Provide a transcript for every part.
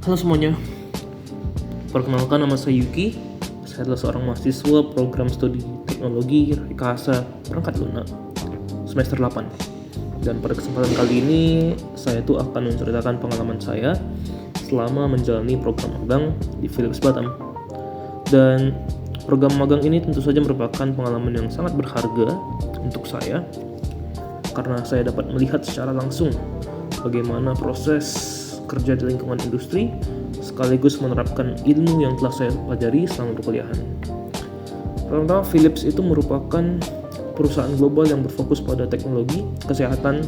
Halo semuanya, perkenalkan nama saya Yuki. Saya adalah seorang mahasiswa program studi teknologi Rekayasa Perangkat Lunak semester 8. Dan pada kesempatan kali ini saya tuh akan menceritakan pengalaman saya selama menjalani program magang di Philips Batam. Dan program magang ini tentu saja merupakan pengalaman yang sangat berharga untuk saya karena saya dapat melihat secara langsung bagaimana proses kerja di lingkungan industri sekaligus menerapkan ilmu yang telah saya pelajari selama perkuliahan. Pertama, Philips itu merupakan perusahaan global yang berfokus pada teknologi, kesehatan,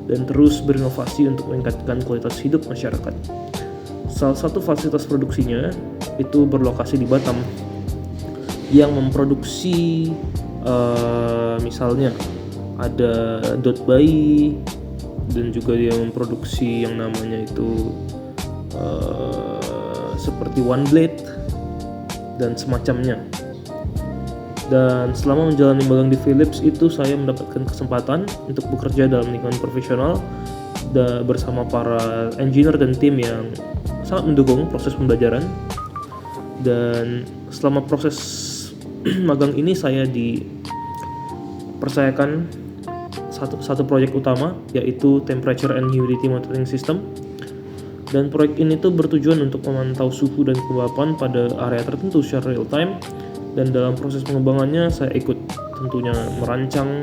dan terus berinovasi untuk meningkatkan kualitas hidup masyarakat. Salah satu fasilitas produksinya itu berlokasi di Batam yang memproduksi misalnya ada dot bayi, dan juga dia memproduksi yang namanya itu seperti one blade dan semacamnya. Dan selama menjalani magang di Philips itu saya mendapatkan kesempatan untuk bekerja dalam lingkungan profesional bersama para engineer dan tim yang sangat mendukung proses pembelajaran. Dan selama proses magang ini saya dipercayakan satu proyek utama, yaitu Temperature and Humidity Monitoring System. Dan proyek ini tuh bertujuan untuk memantau suhu dan kelembapan pada area tertentu secara real time. Dan dalam proses pengembangannya saya ikut tentunya merancang,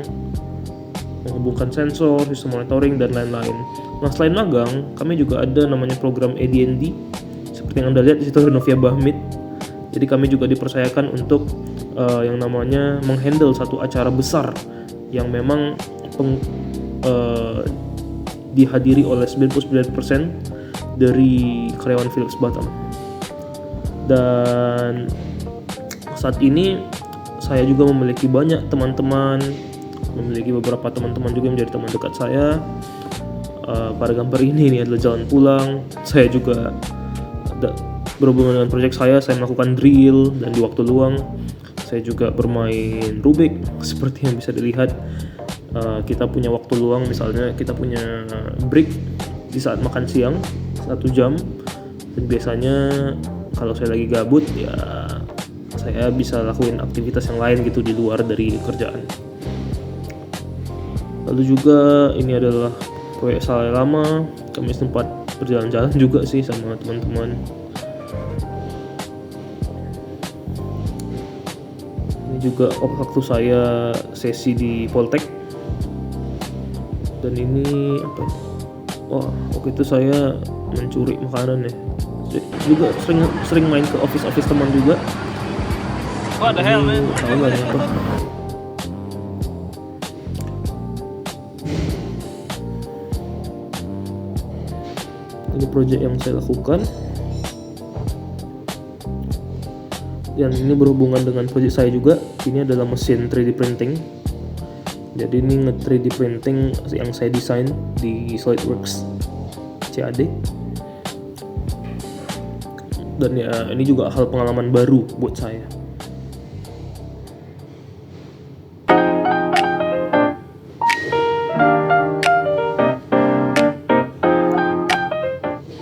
menghubungkan sensor, sistem monitoring, dan lain-lain. Nah, selain magang, kami juga ada namanya program AD&D seperti yang Anda lihat di situ, Renovia Bahmit. Jadi kami juga dipercayakan untuk yang namanya menghandle satu acara besar yang memang dihadiri oleh 99% dari karyawan Philips Batam. Dan saat ini saya juga memiliki banyak teman-teman, memiliki beberapa teman-teman juga yang menjadi teman dekat saya. Pada gambar ini adalah jalan pulang. Saya juga berhubungan dengan proyek saya melakukan drill, dan di waktu luang saya juga bermain Rubik seperti yang bisa dilihat. Kita punya waktu luang, misalnya kita punya break di saat makan siang 1 jam, dan biasanya kalau saya lagi gabut ya saya bisa lakuin aktivitas yang lain gitu di luar dari kerjaan. Lalu juga ini adalah proyek saya lama, kami sempat berjalan-jalan juga sih sama teman-teman. Ini juga waktu saya sesi di Poltek. Dan ini apa? Wah, waktu itu saya mencuri makanan ya. Juga sering main ke office teman juga. What the hell, man? Tahu nggak apa? Ini project yang saya lakukan. Yang ini berhubungan dengan project saya juga. Ini adalah mesin 3D printing. Jadi ini nge-3D printing yang saya desain di SolidWorks CAD. Dan ya ini juga hal pengalaman baru buat saya.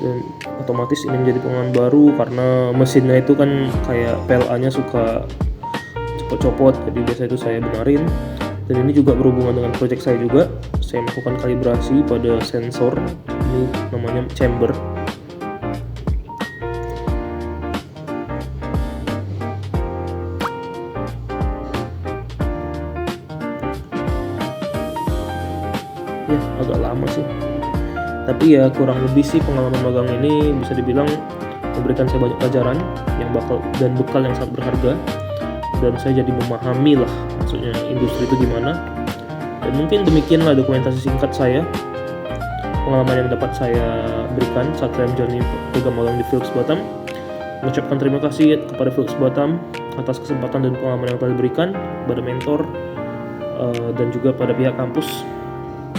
Dan otomatis ini menjadi pengalaman baru karena mesinnya itu kan kayak PLA-nya suka copot-copot, jadi biasanya itu saya benarin. Dan ini juga berhubungan dengan proyek saya juga. Saya melakukan kalibrasi pada sensor, ini namanya chamber. Ya, agak lama sih. Tapi ya kurang lebih sih pengalaman magang ini bisa dibilang memberikan saya banyak pelajaran yang bekal yang sangat berharga. Dan saya jadi memahami lah maksudnya industri itu gimana. Dan mungkin demikianlah dokumentasi singkat saya, pengalaman yang dapat saya berikan saat saya menjalani program magang di Philips Batam. Mengucapkan terima kasih kepada Philips Batam atas kesempatan dan pengalaman yang telah diberikan, kepada mentor dan juga pada pihak kampus.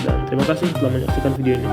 Dan terima kasih telah menyaksikan video ini.